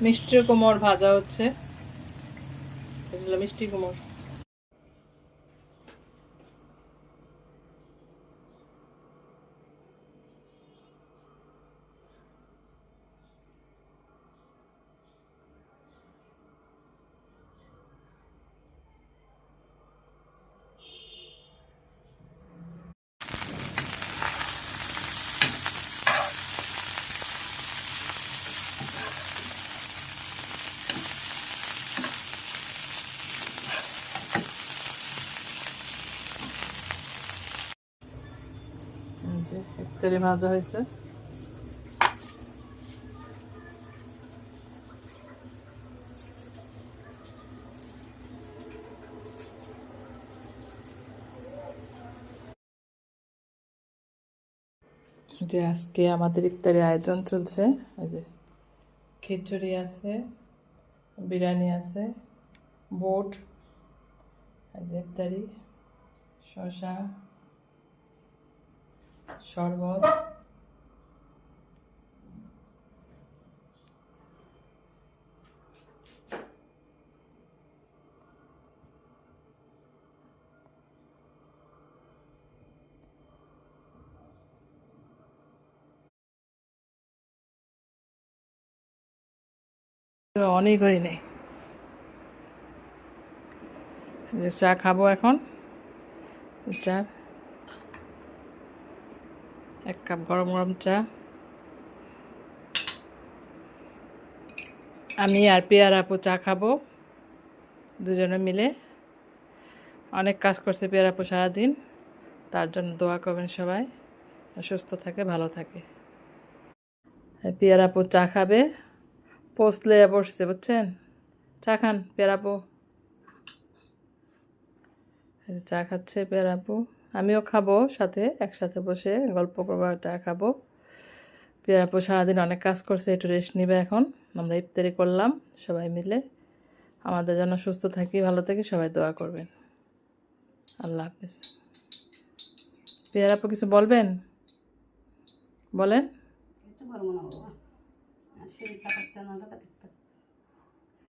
মিষ্টি কুমড় ভাজা হচ্ছে, এগুলো মিষ্টি কুমড়। যে তেলে ভাজা হয়েছে। যে আজকে আমাদের ইফতারি আয়োজন চলছে, এই যে খিচুড়ি আছে, বিরিয়ানি আছে, বুট, এই যে ইফতারি, শসা, শরবত। অনেক করি নেই, চা খাবো এখন। চা, 1 কাপ গরম গরম চা। আমি আর পেয়ার আপু চা খাবো দুজনে মিলে। অনেক কাজ করছে পেয়ার আপু সারাদিন, তার জন্য দোয়া করবেন সবাই, সুস্থ থাকে, ভালো থাকে। পেয়ার আপু চা খাবে, পৌঁছলে বসছে, বুঝছেন? চা খান পেয়ার আপু। চা খাচ্ছে পেয়ার আপু, আমিও খাবো সাথে, একসাথে বসে গল্প করবার চা খাবো। পেয়ার আপু সারাদিন অনেক কাজ করছে, একটু রেস্ট নিবে এখন। আমরা ইফতারি করলাম সবাই মিলে। আমাদের জন্য সুস্থ থাকি, ভালো থাকি, সবাই দোয়া করবেন। আল্লাহ হাফেজ। পেয়ার আপু কিছু বলবেন? বলেন।